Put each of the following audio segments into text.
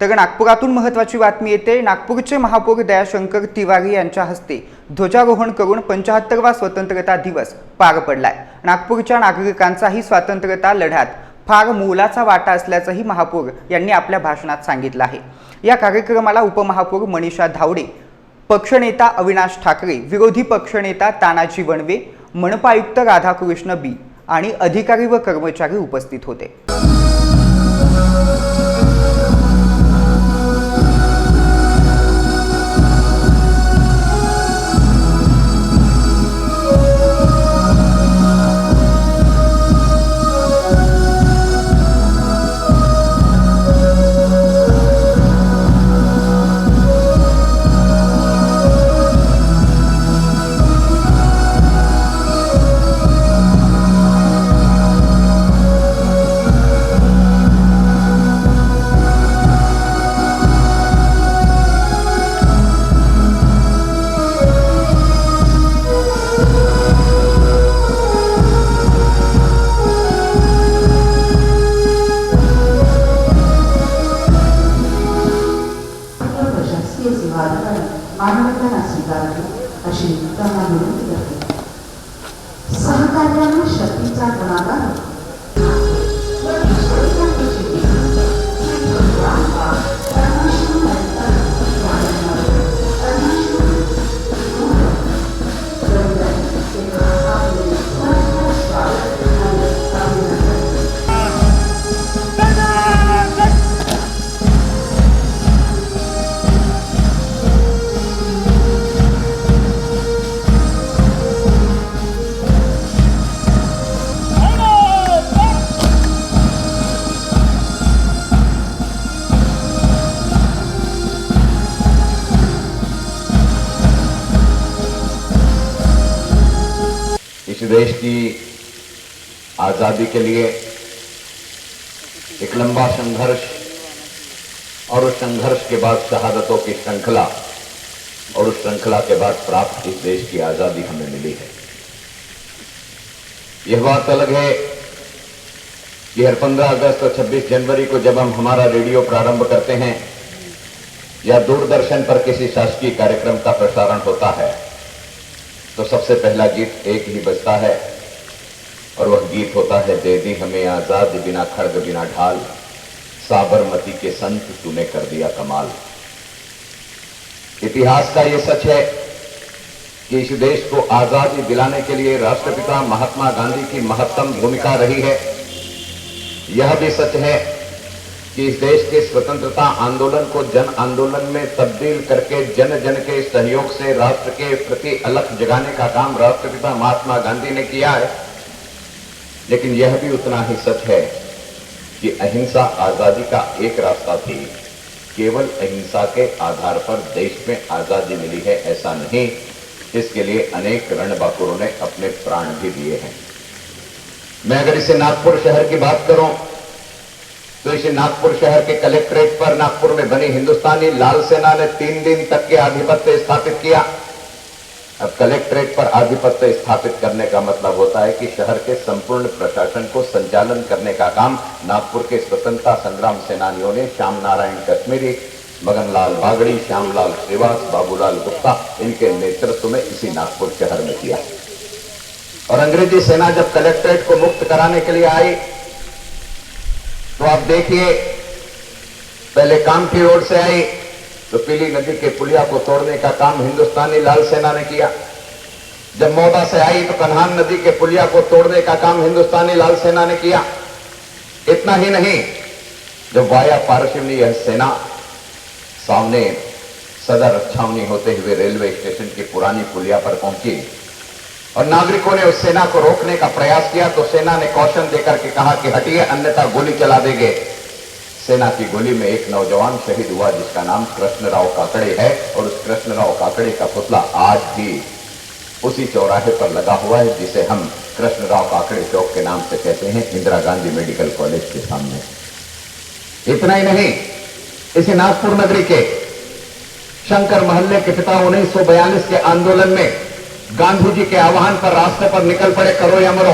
तर नागपुरातून महत्त्वाची बातमी येते। नागपूरचे महापौर दयाशंकर तिवारी यांच्या हस्ते ध्वजारोहण करून 75वा स्वतंत्रता दिवस पार पडलाय। नागपूरच्या नागरिकांचाही स्वातंत्र्यता लढ्यात फार मोलाचा वाटा असल्याचंही महापौर यांनी आपल्या भाषणात सांगितलं आहे। या कार्यक्रमाला उपमहापौर मनीषा धावडे, पक्षनेता अविनाश ठाकरे, विरोधी पक्षनेता तानाजी वणवे, मनपा आयुक्त राधाकृष्ण बी आणि अधिकारी व कर्मचारी उपस्थित होते। मानवताना स्वीकारतो अशी त्यांना विनंती करते। सहकार्याने शक्तीचा गुणाकार इस देश की आज़ादी के लिए एक लंबा संघर्ष और उस संघर्ष के बाद शहादतों की श्रृंखला और उस श्रृंखला के बाद प्राप्त इस देश की आज़ादी हमें मिली है। यह बात अलग है कि हर 15 अगस्त और 26 जनवरी को जब हम हमारा रेडियो प्रारंभ करते हैं या दूरदर्शन पर किसी शासकीय कार्यक्रम का प्रसारण होता है तो सबसे पहला गीत एक ही बजता है और वह गीत होता है दे दी हमें आजाद बिना खड्ग बिना ढाल, साबरमती के संत तूने कर दिया कमाल। इतिहास का यह सच है कि इस देश को आजादी दिलाने के लिए राष्ट्रपिता महात्मा गांधी की महत्तम भूमिका रही है। यह भी सच है कि इस देश के स्वतंत्रता आंदोलन को जन आंदोलन में तब्दील करके जन जन के सहयोग से राष्ट्र के प्रति अलख जगाने का काम राष्ट्रपिता महात्मा गांधी ने किया है। लेकिन यह भी उतना ही सच है कि अहिंसा आजादी का एक रास्ता थी। केवल अहिंसा के आधार पर देश में आजादी मिली है ऐसा नहीं, इसके लिए अनेक रणबांकुरों ने अपने प्राण भी दिए हैं। मैं अगर इसे नागपुर शहर की बात करूं तो इसे नागपुर शहर के कलेक्ट्रेट पर नागपुर में बनी हिंदुस्तानी लाल सेना ने 3 दिन तक के आधिपत्य स्थापित किया। अब कलेक्ट्रेट पर आधिपत्य स्थापित करने का मतलब होता है कि शहर के संपूर्ण प्रशासन को संचालन करने का काम नागपुर के स्वतंत्रता संग्राम सेनानियों ने श्याम नारायण कश्मीरी, मगनलाल बागड़ी, श्यामलाल श्रीवास, बाबूलाल गुप्ता, इनके नेतृत्व में इसी नागपुर शहर में किया। और अंग्रेजी सेना जब कलेक्ट्रेट को मुक्त कराने के लिए आई तो आप देखिए, पहले कामठी रोड से आई तो पीली नदी के पुलिया को तोड़ने का काम हिंदुस्तानी लाल सेना ने किया। जब मोदा से आई तो कन्हान नदी के पुलिया को तोड़ने का काम हिंदुस्तानी लाल सेना ने किया। इतना ही नहीं, जब वाया पारशिवनी यह सेना सामने सदर छावनी होते हुए रेलवे स्टेशन की पुरानी पुलिया पर पहुंची और नागरिकों ने उस सेना को रोकने का प्रयास किया तो सेना ने कौशन देकर के कहा कि हटिए अन्यथा गोली चला देंगे। सेना की गोली में एक नौजवान शहीद हुआ जिसका नाम कृष्णराव काकड़े है और उस कृष्णराव काकड़े का पुतला आज भी उसी चौराहे पर लगा हुआ है जिसे हम कृष्णराव काकड़े चौक के नाम से कहते हैं, इंदिरा गांधी मेडिकल कॉलेज के सामने। इतना ही नहीं, इसी नागपुर नगरी के शंकर महल्ले के पिता 1942 के आंदोलन में गांधी जी के आह्वान पर रास्ते पर निकल पड़े, करो या मरो।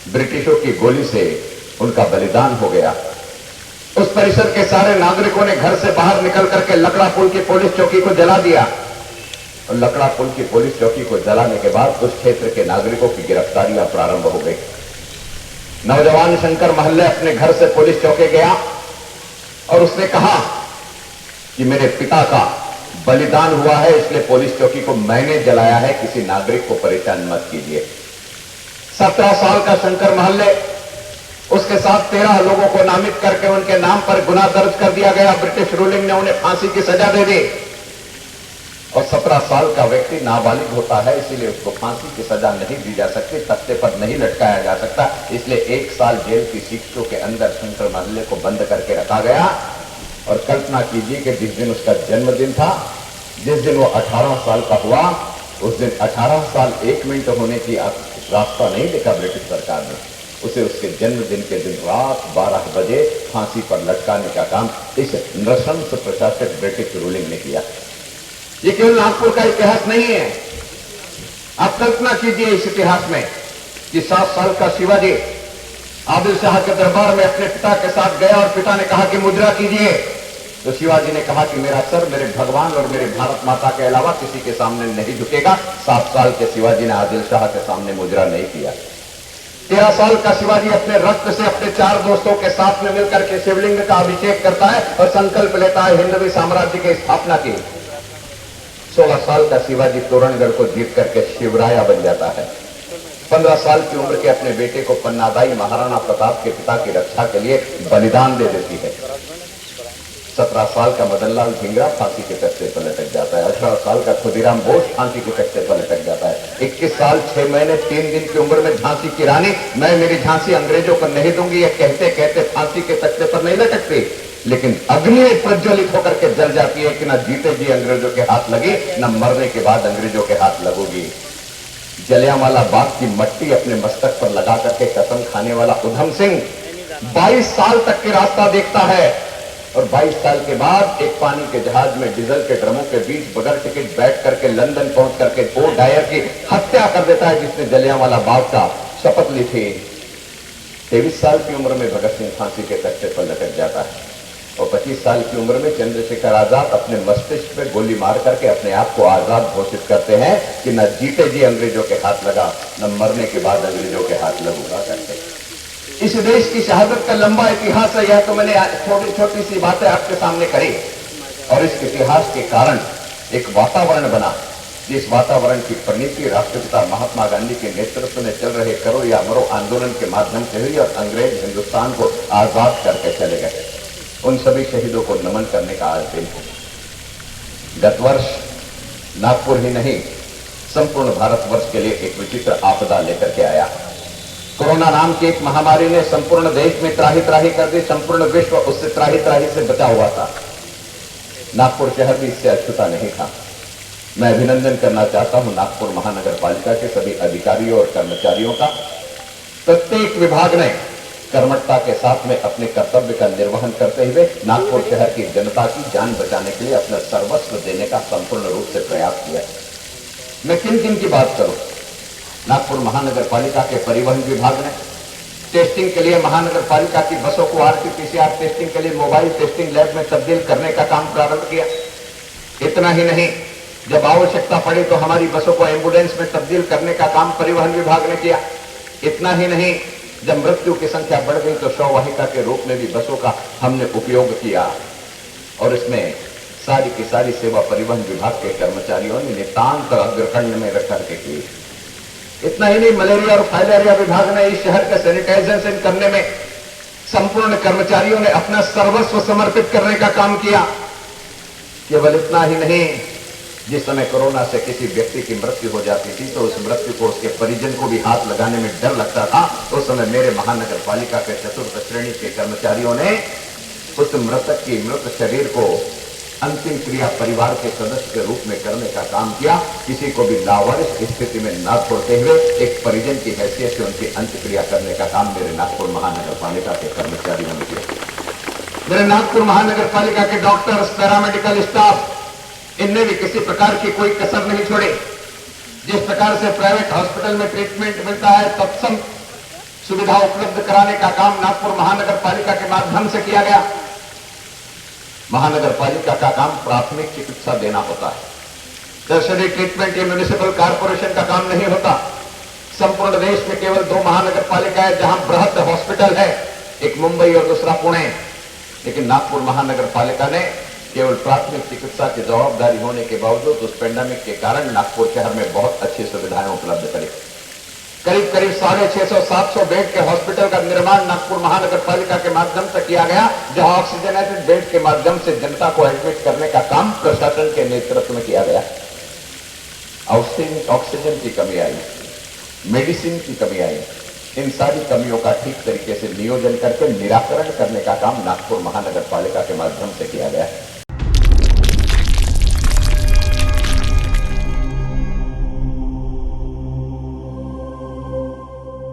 ब्रिटिशों की गोली से उनका बलिदान हो गया। उस परिसर के सारे नागरिकों ने घर से बाहर निकल करके लकड़ा पुल की पुलिस चौकी को जला दिया और लकड़ा पुल की पुलिस चौकी को जलाने के बाद उस क्षेत्र के नागरिकों की गिरफ्तारियां प्रारंभ हो गई। नौजवान शंकर महल्ले अपने घर से पुलिस चौकी गया और उसने कहा कि मेरे पिता का बलिदान हुआ है, इसलिए पुलिस चौकी को मैंने जलाया है, किसी नागरिक को परेशान मत कीजिए। 17 साल का शंकर महल्ले, उसके साथ 13 लोगों को नामित करके उनके नाम पर गुनाह दर्ज कर दिया गया। ब्रिटिश रूलिंग ने उन्हें फांसी की सजा दे दी और 17 साल का व्यक्ति नाबालिग होता है, इसीलिए उसको फांसी की सजा नहीं दी जा सकती, तख्ते पर नहीं लटकाया जा सकता, इसलिए 1 साल जेल की शिक्षों के अंदर शंकर महल्ले को बंद करके रखा गया। और कल्पना कीजिए कि जिस दिन उसका जन्मदिन था, जिस दिन वो 18 साल का हुआ, उस दिन 18 साल 1 मिनट होने की रास्ता नहीं देखा ब्रिटिश सरकार ने। उसे उसके जन्मदिन के दिन रात 12 बजे फांसी पर लटकाने का काम इस नृशंस प्रशासक ब्रिटिश रूलिंग ने किया। ये केवल नागपुर का इतिहास नहीं है। आप कल्पना कीजिए इस इतिहास में कि 7 साल का शिवाजी आदिल शाह के दरबार में अपने पिता के साथ गया और पिता ने कहा कि मुद्रा कीजिए, तो शिवाजी ने कहा कि मेरा सर मेरे भगवान और मेरे भारत माता के अलावा किसी के सामने नहीं झुकेगा। 7 साल के शिवाजी ने आदिल शाह के सामने मुद्रा नहीं किया। 13 साल का शिवाजी अपने रक्त से अपने 4 दोस्तों के साथ में मिलकर के शिवलिंग का अभिषेक करता है और संकल्प लेता है हिंदवी साम्राज्य की स्थापना की। 16 साल का शिवाजी तोरणगढ़ को जीत करके शिवराया बन जाता है। 15 साल की उम्र के अपने बेटे को पन्नादाई महाराणा प्रताप के पिता की रक्षा के लिए बलिदान दे देती है। 17 साल का मदनलाल धिंगरा फांसी के तख्ते पर लटक जाता है। 18 साल का खुदीराम बोस फांसी के तख्ते पर लटक जाता है। 21 साल 6 महीने 3 दिन की उम्र में झांसी की रानी, मैं मेरी झांसी अंग्रेजों को नहीं दूंगी, यह कहते कहते फांसी के तख्ते पर नहीं लटकती, लेकिन अग्नि प्रज्वलित होकर के जल जाती है कि न जीते जी अंग्रेजों के हाथ लगी, न मरने के बाद अंग्रेजों के हाथ लगोगी। जलियांवाला बाग की मट्टी अपने मस्तक पर लगा करके कसम खाने वाला उधम सिंह 22 साल तक के रास्ता देखता है और 22 साल के बाद एक पानी के जहाज में डीजल के ड्रमों के बीच बगैर टिकट बैठ करके लंदन पहुंच करके ओ डायर की हत्या कर देता है, जिसने जलियांवाला बाग का शपथ ली थी। 23 साल की उम्र में भगत सिंह फांसी के तख्ते पर लटक जाता है और 25 साल की उम्र में चंद्रशेखर आजाद अपने मस्तिष्क में गोली मार करके अपने आप को आजाद घोषित करते हैं कि न जीते जी अंग्रेजों के हाथ लगा, न मरने के बाद अंग्रेजों के हाथ लगूंगा करके। इस देश की शहादत का लंबा इतिहास है। यह तो मैंने छोटी छोटी सी बातें आपके सामने करी और इस इतिहास के कारण एक वातावरण बना, जिस वातावरण की परिणति राष्ट्रपिता महात्मा गांधी के नेतृत्व में चल रहे करो या मरो आंदोलन के माध्यम से हुई और अंग्रेज हिंदुस्तान को आजाद करके चले गए। उन सभी शहीदों को नमन करने का आज दिन है। गत वर्ष नागपुर ही नहीं, संपूर्ण भारतवर्ष के लिए एक विचित्र आपदा लेकर के आया। कोरोना नाम की एक महामारी ने संपूर्ण देश में त्राही त्राही कर दी, संपूर्ण विश्व उससे त्राही त्राही से बचा हुआ था। नागपुर शहर भी इससे अछूता नहीं था। मैं अभिनंदन करना चाहता हूं नागपुर महानगर पालिका के सभी अधिकारियों और कर्मचारियों का। प्रत्येक विभाग ने कर्मठता के साथ में अपने कर्तव्य का निर्वहन करते हुए नागपुर शहर की जनता की जान बचाने के लिए अपना सर्वस्व देने का संपूर्ण रूप से प्रयास किया। मैं किन किन की बात करूं? नागपुर महानगर पालिका के परिवहन विभाग ने टेस्टिंग के लिए महानगर पालिका की बसों को आरटीपीसीआर टेस्टिंग के लिए मोबाइल टेस्टिंग लैब में तब्दील करने का काम प्रारंभ किया। इतना ही नहीं, जब आवश्यकता पड़ी तो हमारी बसों को एम्बुलेंस में तब्दील करने का काम परिवहन विभाग ने किया। इतना ही नहीं, जब मृत्यु की संख्या बढ़ गई तो शववाहिका के रूप में भी बसों का हमने उपयोग किया और इसमें सारी की सारी सेवा परिवहन विभाग के कर्मचारियों ने नितांत अग्रखंड में रख करके की। इतना ही नहीं, मलेरिया और फाइलेरिया विभाग ने इस शहर का सैनिटाइजेशन करने में संपूर्ण कर्मचारियों ने अपना सर्वस्व समर्पित करने का काम किया। केवल इतना ही नहीं, जिस समय कोरोना से किसी व्यक्ति की मृत्यु हो जाती थी तो उस मृत्यु को उसके परिजन को भी हाथ लगाने में डर लगता था। उस समय मेरे महानगर पालिका के चतुर्थ श्रेणी के कर्मचारियों ने उस मृतक की मृत शरीर को अंतिम क्रिया परिवार के सदस्य के रूप में करने का काम किया। किसी को भी लावारिस स्थिति में न छोड़ते हुए एक परिजन की हैसियत से उनकी अंत्य क्रिया करने का काम मेरे नागपुर महानगर पालिका के कर्मचारियों ने किया। मेरे नागपुर महानगर पालिका के डॉक्टर्स, पैरामेडिकल स्टाफ, इनने भी किसी प्रकार की कोई कसर नहीं छोड़ी। जिस प्रकार से प्राइवेट हॉस्पिटल में ट्रीटमेंट मिलता है, तत्सम सुविधा उपलब्ध कराने का काम नागपुर महानगर पालिका के माध्यम से किया गया। महानगर पालिका का काम प्राथमिक चिकित्सा देना होता है। टर्शरी ट्रीटमेंट ये म्युनिसिपल कॉर्पोरेशन का काम नहीं होता। संपूर्ण देश में केवल 2 महानगर पालिका है जहां बृहद हॉस्पिटल है, एक मुंबई और दूसरा पुणे। लेकिन नागपुर महानगर पालिका ने केवल प्राथमिक चिकित्सा की जवाबदारी होने के बावजूद उस पेंडेमिक के कारण नागपुर शहर में बहुत अच्छी सुविधाएं उपलब्ध करी। करीब करीब 650-700 बेड के हॉस्पिटल का निर्माण नागपुर महानगर पालिका के माध्यम से किया गया, जहां ऑक्सीजनेटेड बेड के माध्यम से जनता को एडमिट करने का काम प्रशासन के नेतृत्व में किया गया। ऑक्सीजन की कमी आई, मेडिसिन की कमी आई, इन सारी कमियों का ठीक तरीके से नियोजन करके निराकरण करने का काम नागपुर महानगर पालिका के माध्यम से किया गया।